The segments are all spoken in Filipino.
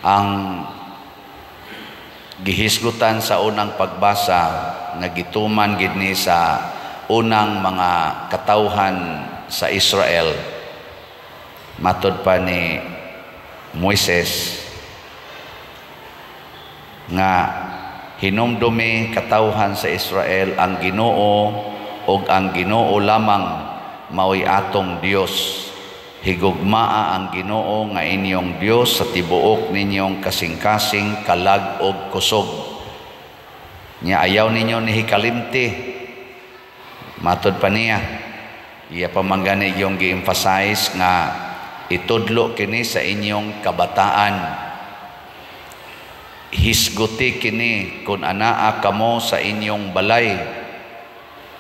ang gihisgutan sa unang pagbasa nga gituman gid ni sa unang mga katawhan sa Israel matud pa ni Moises nga hinumdumi katawhan sa Israel ang Ginoo ug ang Ginoo lamang mao'y atong Dios. Higugmaa ang Ginoo nga inyong Dios sa tibuok ninyong kasing-kasing, kalag ug kusog. Nya ayaw ninyo ni hikalimti. Matud pa niya, iya pamanggani yung gi-emphasize nga itudlo kini sa inyong kabataan. Hisguti kini kung anaa kamo sa inyong balay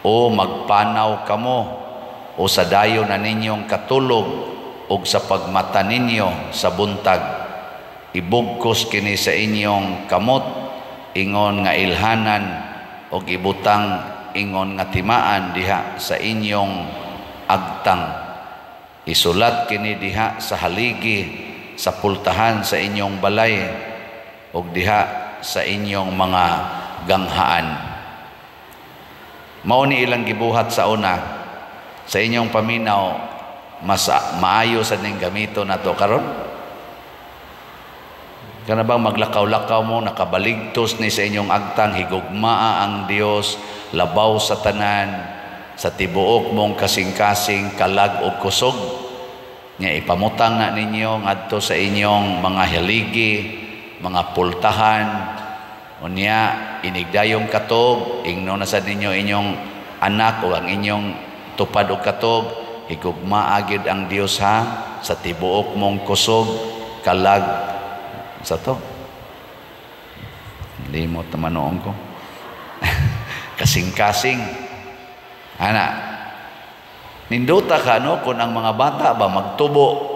o magpanaw kamo o sa dayo na ninyong katulog o sa pagmata ninyo sa buntag. Ibugkos kini sa inyong kamot ingon nga ilhanan o ibutang ingon nga timaan diha sa inyong agtang. Isulat kini diha sa haligi sa pultahan sa inyong balay o diha sa inyong mga ganghaan. Mao ni ilang gibuhat sa una sa inyong paminaw. Mas maayo sa ning gamito nato karon. Kana bang maglakaw-lakaw mo nakabaligtos ni sa inyong agtang, higugmaa ang Dios, labaw sa tanan, sa tibuok mong kasing-kasing, kalag ug kusog. Nya ipamutang na ninyo ngadto sa inyong mga haligi, mga pultahan, unya inigdayong katog, ingno na sa ninyo inyong anak o ang inyong tupad og katog. Higugmaa gid ang Dios ha sa tibuok mong kusog, kalag sa to. Limot na manoong ko. Kasing-kasing. Ana, ninduta ka no kung ang mga bata ba magtubo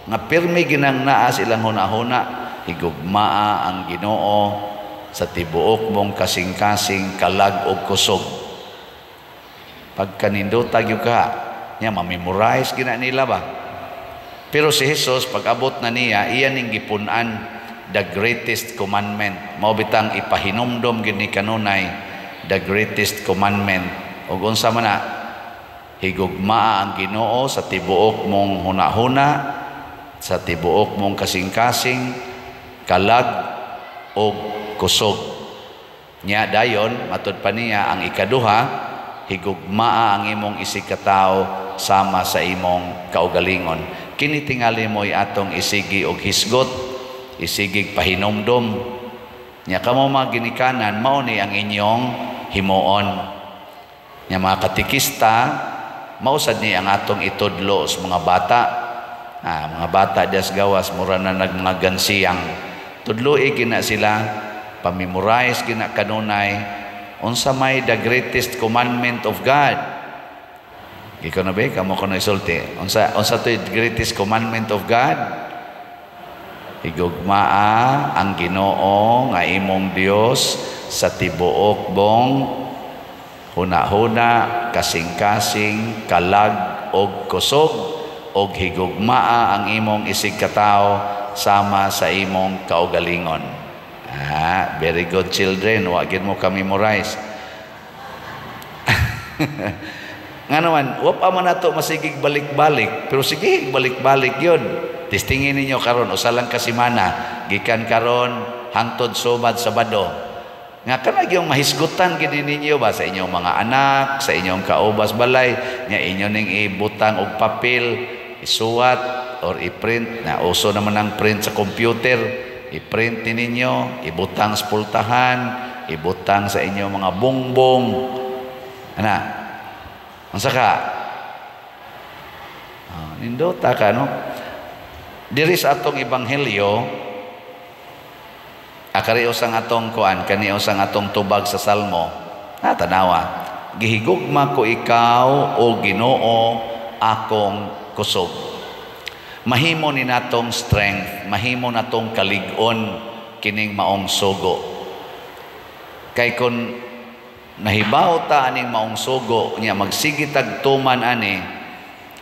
nga pirmi ginang naa silang hunahuna. Higugmaa ang Ginoo sa tibuok mong kasing-kasing, kalag ug kusog. Pagka ninduta gyud ka nya mamemorize gina nila ba. Pero si Jesus pag abot na niya iya ning gipunan the greatest commandment. Mao bitang ipahinumdom gini kanunay the greatest commandment. Ug unsa man na higugmaa ang Ginoo sa tibuok mong hunahuna, sa tibuok mong kasing-kasing, kalag ug kusog. Nya dayon matud pa niya ang ikaduha, higugmaa ang imong isig katawo sama sa imong kaugalingon. Kini tingali mo'y atong isigi og hisgot, isigig pahinumdom. Nya kamo mga ginikanan, mao ni ang inyong himuon. Nya mga katikista, mausad ni ang atong itudlo sa mga bata. Mga bata dias gawas, mura na mga gansiyang. Tudloi gina sila, pamemorize gina kanunay, unsa may the greatest commandment of God. Ikaw na ba? Kamu ko na isulti. Unsa to the greatest commandment of God? Higugmaa ang Ginoo nga imong Dios sa tibuok mong huna-huna, kasing-kasing, kalag og kusog, og higugmaa ang imong isig katawo sama sa imong kaugalingon. Very good children. Wagin mo kami memorize. Nga naman, wap man nato masigig balik-balik, pero sige, balik-balik yun. Testingin ninyo karon, usalang kasimana, gikan karon, hangtod sumad Sabado. Nga kanag yung mahisgutan gini ninyo ba sa inyong mga anak, sa inyong kaubas balay, nga inyo ning ibutang og papel, isuwat, or i-print, na uso naman ang print sa computer, i-print ninyo, ibutang sa pultahan, ibutang sa inyong mga bongbong. Ana, unsa ka? Nindota ka, no? Diri sa atong ebanghelyo, akarios ang atong kuan, kanios ang atong tubag sa Salmo. Tanawa, gihigugma ko ikaw o Ginoo akong kusog. Mahimo ni natong strength, mahimo natong kalig-on kining maong sugo. Kay kun nahibaw ta aning maong sugo niya magsigitag tuman ani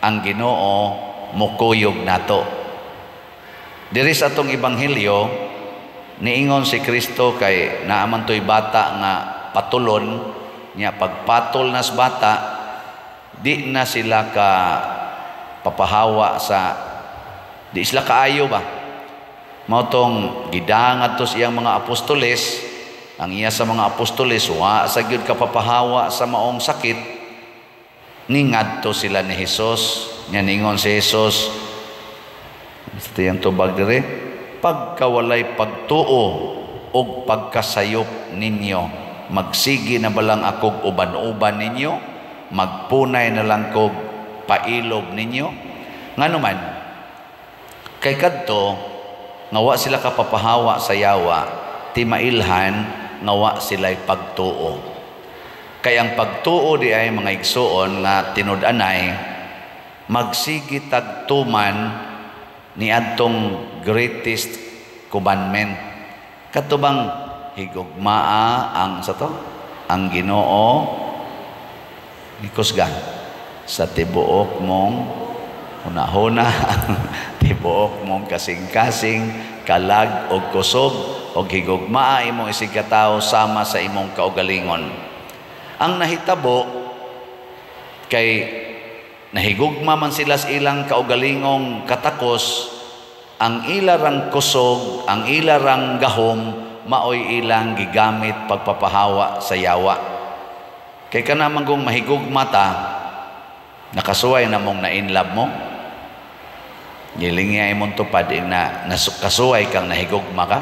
ang Ginoo mukuyog nato. Diri sa atong ebanghelyo niingon si Kristo kay naaman to'y bata nga patulon niya, pagpatol nas bata di na sila ka papahawa sa di sila kaayo ba. Mao tong gidangat to siyang mga apostoles, ang iya sa mga apostoles wa sa gyud kapapahawa sa maong sakit, ningadto sila ni Hesus. Nya ningon si Hesus sa tiyang tubag dire, pagkawalay pagtuo og pagkasayop ninyo, magsigi na balang akog uban-uban ninyo, magpunay na lang kog pailob ninyo. Nganuman kay kadto nga wa sila kapapahawa sa yawa, ti mailhan nga wa sila'y pagtuo. Kay ang pagtuo di ay mga igsoon nga tinud-anay magsigi tagtuman ni adtong greatest commandment. Katubang higugmaa ang sa to ang Ginoo ikusgan sa tibuok mong hunahuna, tibuok mong kasing-kasing, kalag o kusog o higugmaa imong isig katawo sama sa imong kaugalingon. Ang nahitabo kay nahigugma man sila sa ilang kaugalingong katakos, ang ilarang kusog, ang ilarang gahom maoy ilang gigamit pagpapahawa sa yawa. Kay kanamang kung mahigugma ta, nakasuway na mong na-inlove mo, gilingi ay mong tupad na kasuway kang nahigugma ka.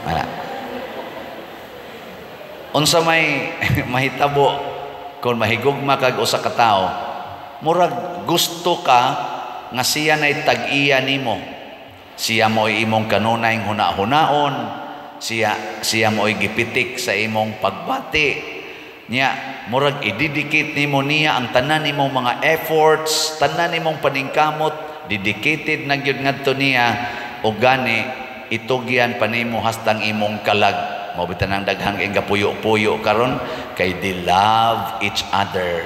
Wala. Unsa may mahitabo kung mahigugma kag usa ka tawo, murag gusto ka nga siya nay tag-iya nimo. Siya mo'y imong kanunay huna-hunaon, siya mo'y gipitik sa imong pagbati. Nya murag ididikit nimo niya ang tanan nimong mga efforts, tanan nimong paningkamot, dedicated na gyud ngadto niya, o gani itugyan pa nimo hastang imong kalag. Mao bitan ang daghang gapuyo-puyo karon kay they love each other.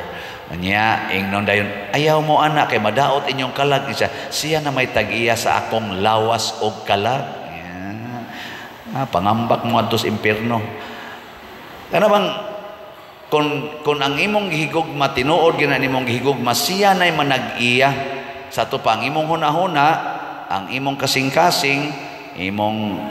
Nya ingnon dayon, ayaw mo anak kay madaot inyong kalag siya na may tag-iya sa akong lawas og kalag. Pangambak mo adto sa impierno. Kana bang kung ang imong gihigugma tinuod gina nimong gihigugma, siya nay manag-iya sa to pang imong hunahuna, ang imong kasing-kasing, imong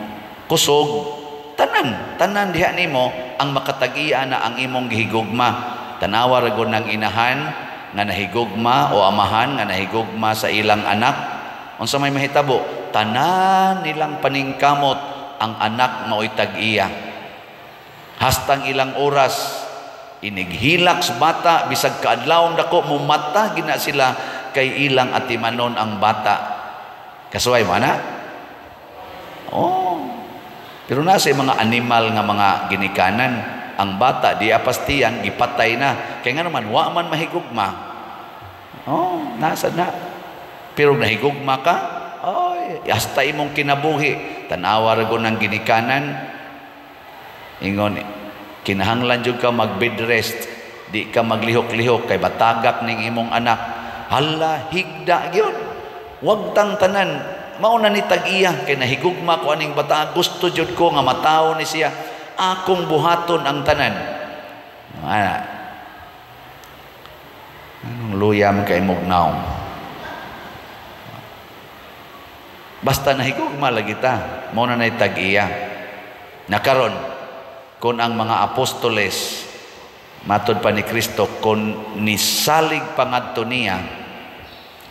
kusog, tanan diha nimo ang makatag-iya na ang imong gihigugma. Tanawa ra gud ng inahan nga nahigugma o amahan nga nahigugma sa ilang anak. Unsa may mahitabo, tanan nilang paningkamot ang anak maoy tag-iya. Hastang ilang oras inighilak sa bata, bisag kaadlawon dako mumata gina sila kay ilang atimanon ang bata. Kasuway man na? Oh. Pero nasa mga animal nga mga ginikanan, ang bata di apastiyan gipatay na. Kay nga naman wa man mahigugma. Oh, nasa na. Pero nahigugma ka, oy, hasta imong kinabuhi. Tanawa ra ng ginikanan. Ingon kinahanglan jud ka mag bed rest, di ka maglihok-lihok kay batagak ning imong anak. Hala, higda gyud. Wag tang tanan mao na ni tag-iya kay nahigugma ko aning bata, gusto jud ko nga matawo ni siya, akong buhaton ang tanan. Anong luyam kay mugnaw. Basta nahigugma lagi ta, mao na nay tag-iya. Nakaron kung ang mga apostoles matod pa ni Kristo kung nisalig pangadto niya,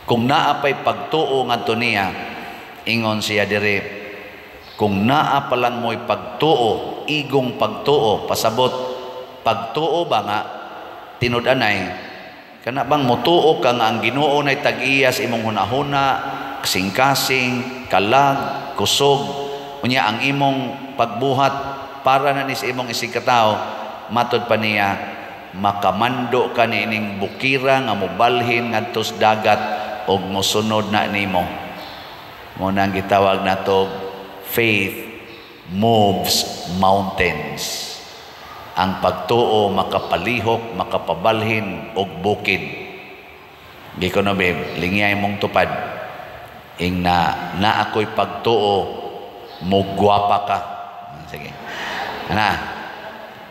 kung naapay pagtuo ngadto niya, ingon siya dire, kung naa pa lang mo'y pagtuo, igong pagtuo, pasabot pagtuo ba nga tinud-anay kana bang motuo ka nga ang Ginoo nay tag-iya sa imong hunahuna, kasing-kasing, kalag, kusog, unya ang imong pagbuhat para na ni sa imong isig katao, matod pa niya makamando ka niining bukira nga mobalhin ngadto sa dagat og mosunod na nimo. Mo nang gitawag nato faith moves mountains. Ang pagtuo makapalihok, makapabalhin og bukid. Di ko na babe, lingiyay mong tupad. ing na ako'y pagtuo mugwapa ka. Sige.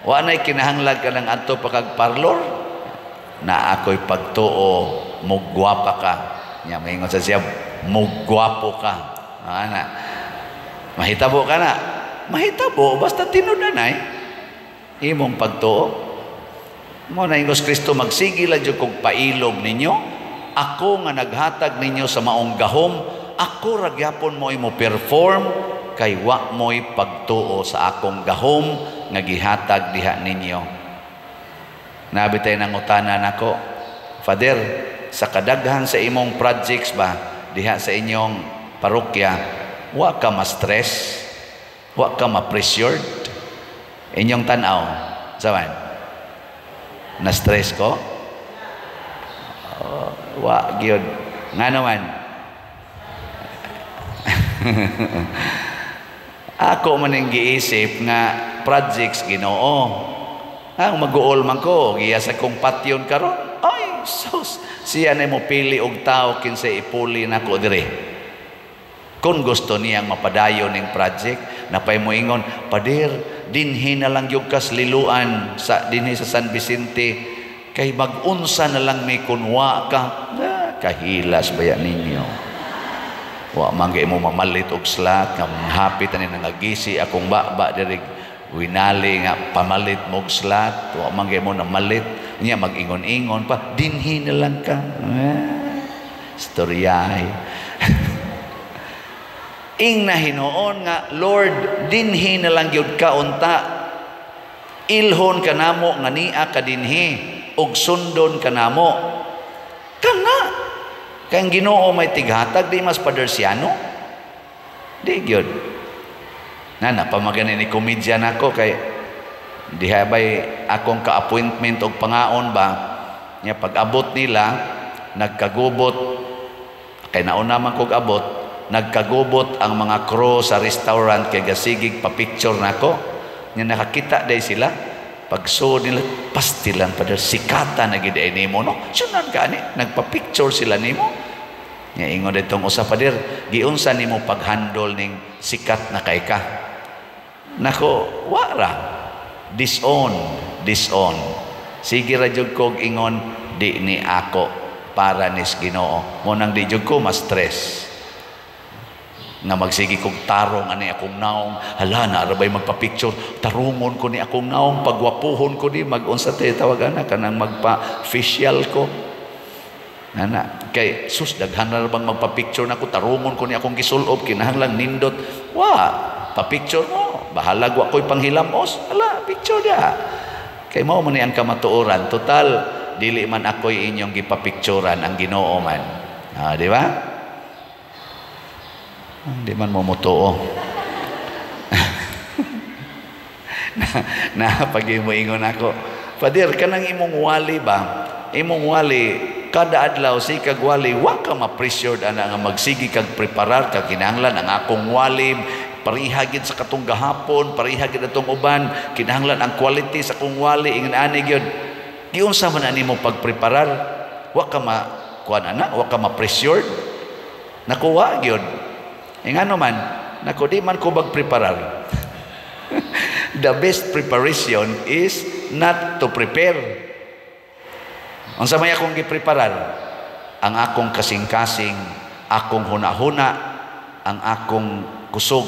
Wa na'y kinahanglan ka ng adto pakagparlor, na ako'y pagtuo mugwapa ka. Nya maingon sa siya, mugwapo ka. Mahitabo ka na. Mahitabo basta tinudanay imong pagtuo. Mo na ingos Kristo, magsige lang jud kog pailog ninyo. Ako nga naghatag ninyo sa maong gahom, ako ra gyapon mo imo perform, kay wa mo'y pagtuo sa akong gahom nga gihatag diha ninyo. Nabitay nang utanan nako, Father, sa kadaghan sa imong projects ba diha sa inyong parokya, wa ka ma-stress, wa ka ma-pressured. Inyong tanaw, saman, na-stress ko? Wa gyud. Nga naman. Ako man ang giisip nga projects Ginoo. Ang mag-uol man ko, giya sa kong patyon karon. Ay, sus, siya na mo pili og tao kinsa ipuli nako dire. Kung gusto niyang mapadayon ning project, napay mo ingon, Pader, dinhi na lang yung kasliluan sa dinhi sa San Vicente, kay mag-unsa na lang may kunwa ka. Kahilas ba yan ninyo? Wa manggay mo mamalit og slat, nga hapit ani nangagisi akong baba diri winali nga pamalit mo og slat, wa manggay mo na malit, niya mag-ingon-ingon pa, dinhi na lang ka. Storyahe. Ing na hinuon nga, Lord, dinhi na lang yun ka unta. Ilhon ka namo nga niya ka dinhi, og sundon ka namo. Kana, kayang Ginoo may tighatag, di mas padersiano? Di yun. Napamaganin ni komedyan ako, kay diha ba'y akong ka-appointment og pangaon ba, niya pag-abot nila, nagkagubot, kay nauna man kog abot, nagkagubot ang mga crew sa restaurant kay gasigig pa-picture nako. Nya nakakita day sila. Pagsuod nila, pastilan pa der sikata na gid ay nimo no. Sunan ka ani, nagpa-picture sila nimo. Nya ingon ditong usa pa der, giunsa nimo pag-handle ning sikat na kay ka. Nako, wara. Disown. Sige ra jud kog ingon, di ni ako para nis Ginoo. Mo nang di jud ko ma-stress. Nga magsigi kong tarong ani akong naong, hala na arabay magpa-picture, tarungon ko ni akong naong, pagwapuhon ko ni mag-unsa tayo tawagan na kanang magpa-facial ko. Kay sus daghan na bang magpa-picture na ko, tarungon ko ni akong gisulob, kinahanglang nindot. Pa-picture mo, bahalag wa ko'y panghilamos, hala, picture dia. Kay mo man ang kamatuoran, total, dili man ako'y inyong gipapicturan ang Ginoo man. Di ba? Hindi man mo mutuo. Pag mo ingon ako, Pader, kanang imong wali ba? Imong wali, kada adlaw si kag wali, wa ka ma-pressured ana nga magsigi kag preparar kag kinahanglan ang akong wali, parihagid sa katong gahapon, parihagid atong uban, kinahanglan ang quality sa akong wali, ingon ani gyud. Giunsa man ani mo pagpreparar? Wa ka wa ka ma-pressured. Nakuha gyud. Ingano man, nako di man ko magpreparar. The best preparation is not to prepare. Ang samay akong gipreparar, ang akong kasing-kasing, akong huna-huna, ang akong kusog,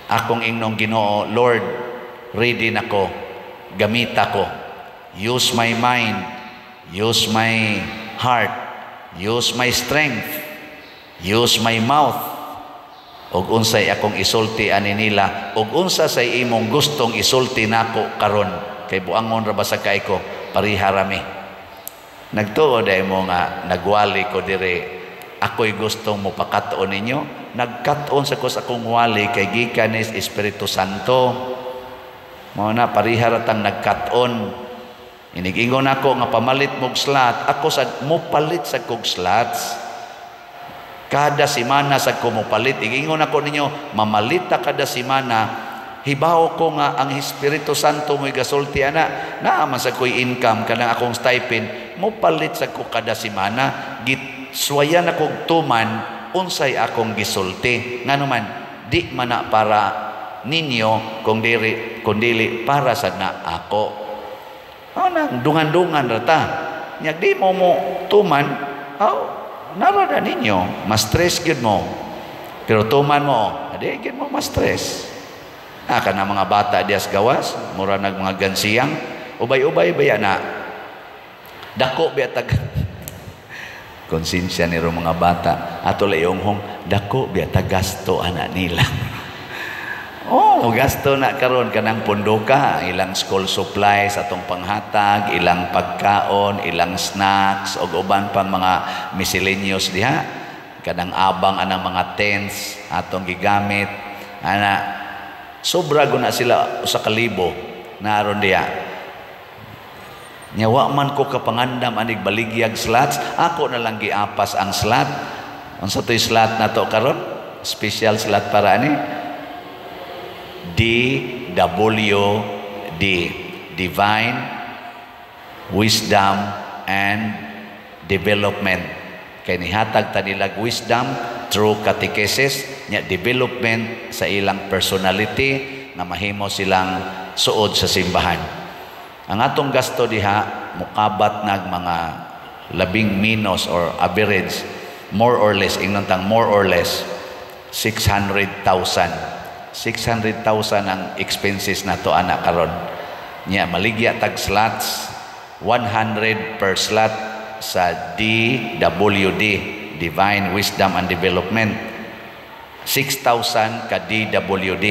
akong ingnong Ginoo, Lord, ready nako, gamita ko, use my mind, use my heart, use my strength, use my mouth, og unsay akong isulti ani nila, og unsa say imong gustong isulti nako karon, kay buangon ra ba sa kay ko, pariha rami. Nagtuo day mo nga nagwali ko dire, ako'y gustong mo pakatuon ninyo, nagkatuon sa akong wali kay gikan ni Espiritu Santo. Mao na pariha ra tang nagkatuon. Inig-ingon ako nga pamalit mog slot, ako sa mo palit sa kog slots. Kada simana sa kumupalit, igingon ako ninyo, mamalita kada simana, hibaw ko nga ang Espiritu Santo mo'y gasulti ana, naaman sa ko'y income, kanang akong stipend, mo palit sa ko kada simana, gitswayan akong tuman, unsay akong gisulti nganuman di man na para ninyo kundili para sad na ako. Nang dungan-dungan rata. Nya di mo tuman, narada ninyo, ma-stress gyud mo. Pero tuman mo, di gyud mo ma-stress. Kana mga bata dias gawas, mura nag mga gansiyang, ubay-ubay baya na. Dako biya tag konsensya niro mga bata ato layonghong dako biya tag gasto ana nila. Gasto na karon kanang pondoka, ilang school supplies atong panghatag, ilang pagkaon, ilang snacks ug uban pang mga miscellaneous diha. Kanang abang anang mga tents atong gigamit ana sobra guna sila usa ka libo naron diha. Nyawa man ko kapangandam anig baligyag slots, ako na lang giapas ang slot. Unsa toy slot nato karon? Special slot para ani DWD, Divine Wisdom and Development. Kay nihatag ta nilag wisdom through catechesis, nya development sa ilang personality na mahimo silang suod sa simbahan. Ang atong gasto diha mukabat nag mga labing minos or average, more or less, ingnon tang more or less 600,000 ang expenses na to anak karon. Nya maligya tag slots 100 per slot sa DWD, Divine Wisdom and Development. 6,000 ka DWD.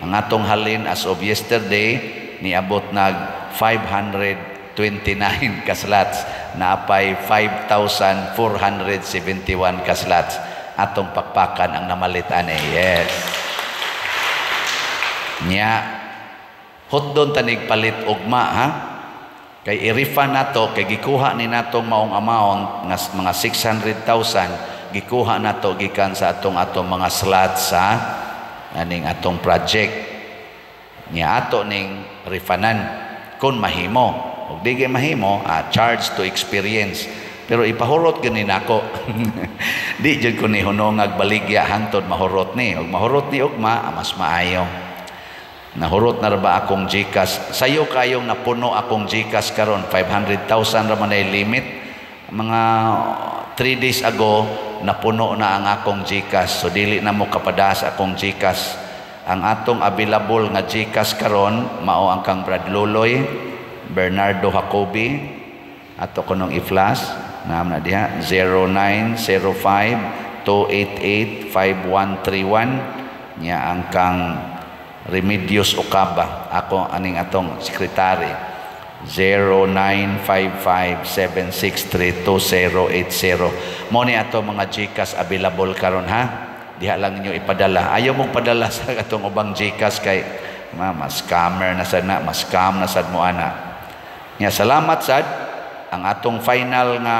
Ang atong halin as of yesterday niabot nag 529 ka slots, naapay 5,471 ka slots. Atong pakpakan ang namalit ani. Yes. Nya hotdon tanig palit ugma ha, kay i-refund nato, kay gikuha ni natong maong amount nga mga 600,000 gikuha nato gikan sa atong mga slots sa aning atong project. Nya ato ning refundan kun mahimo, ug di gyud mahimo charge to experience. Pero ipahurot gani nako. Di jud ko ni hunongag baligya hangtod mahurot ni, ug mahurot ni ugma mas maayo. Nahurot na ba akong GCash? Sayo kayong napuno akong GCash karon 500,000 ra man ay limit. Mga 3 days ago napuno na ang akong GCash. So dili na mo kapadas akong GCash. Ang atong available nga GCash karon mao ang kang Brad Luloy, Bernardo Jacobi, ato kunong i-flash naam na diha 0905-288-5131 nya ang kang Remedios Ocaba, ako aning atong sekretary 0955-763-2080. Mo ni ato mga GCash available karon ha. Diha lang ninyo ipadala. Ayaw mong padala sa atong ubang GCash kay mas scammer na sad na, mas scam na sad mo ana. Nya salamat sad ang atong final nga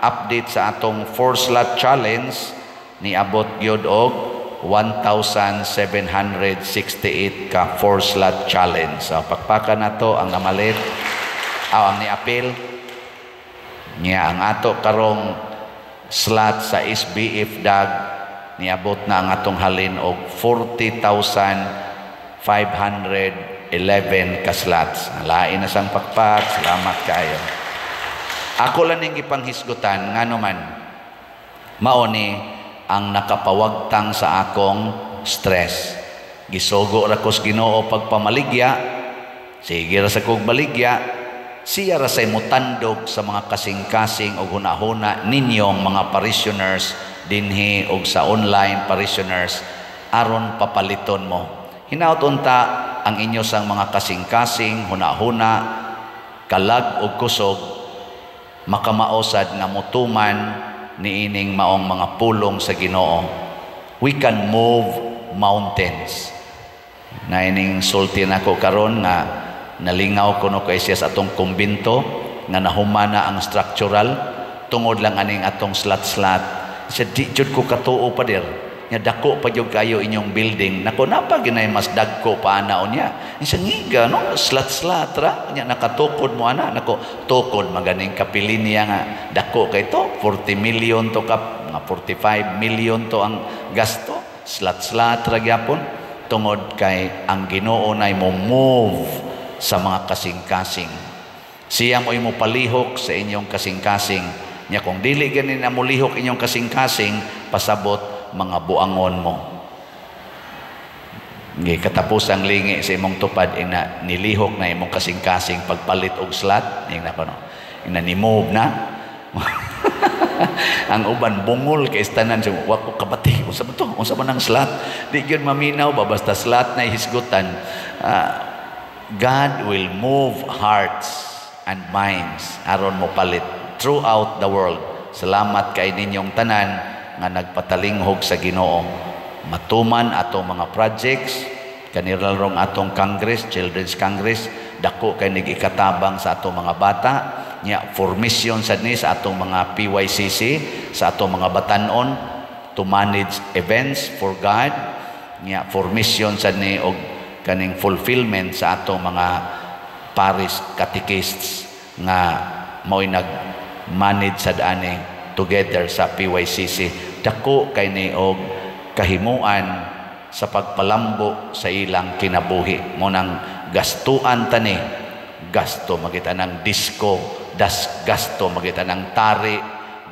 update sa atong 4-slot challenge ni abot gyud og 1,768 ka 4-slot challenge. So pakpakan nato ang namalit ang niapil niya ang ato karong slot sa SBF DAG niabot na ang atong halin og 40,511 ka slots. Lain na sang pakpak. Salamat kayo. Ako lang ning ipanghisgutan nganuman mao ni ang nakapawagtang sa akong stress. Gisugo ra ko sa Ginoo pagpamaligya, sige ra sa kog baligya, siya ra say mutandog sa mga kasing-kasing o hunahuna ninyong mga parishioners dinhi og sa online parishioners aron papaliton mo. Hinaut unta ang inyo sang mga kasing-kasing hunahuna kalag og kusog makamaosad nga mutuman niining maong mga pulong sa Ginoo. We can move mountains. Na ining sulti nako karon nga nalingaw ko no kay siya sa atong kumbinto nga nahumana ang structural tungod lang aning atong slat-slat. Siya di jud ko katuo pa dir. nya dako pa jud kayo inyong building, nako napa ginay mas dagko pa anaon niya, isa ngiga no, slat-slat ra nya nakatukod mo ana, nako tukod maganing kapili niya nga dako kay to 40 million to ka, nga 45 million to ang gasto, slat-slat ra gyapon tungod kay ang Ginoo nay mo move sa mga kasing-kasing. Siya mo imo palihok sa inyong kasing-kasing. Nya kung dili ganin na mulihok inyong kasing-kasing, pasabot mga buangon mo. Ngi katapos ang lingi sa imong tupad ina nilihok na imong kasing-kasing pagpalit og slot, ning nako no. Ina ni move na. Ang uban bungol kay istanan sa wa ko kabati. Unsa man to? Unsa man ang slot? Di gyud maminaw ba basta slot na hisgutan. God will move hearts and minds aron mo palit throughout the world. Salamat kay ninyong tanan nga nagpatalinghog sa Ginoo. Matuman atong mga projects, kaniralrong atong Congress, Children's Congress, dako kay nagikatabang sa atong mga bata, nya formation sad ni sa atong mga PYCC, sa atong mga batanon to manage events for God, nya formation sad ni og kaning fulfillment sa atong mga parish catechists nga mao'y nag-manage sad ani together sa PYCC. Dako kay ni og kahimuan sa pagpalambo sa ilang kinabuhi. Mo nang gastuan tani, gasto magita ng disco, gasto magita ng tari,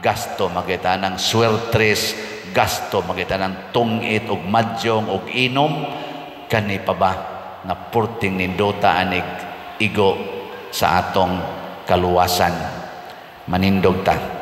gasto magita ng swertres, gasto magita ng tungit og madyong og inom, kani pa ba na purting nindota anig igo sa atong kaluwasan. Manindog ta.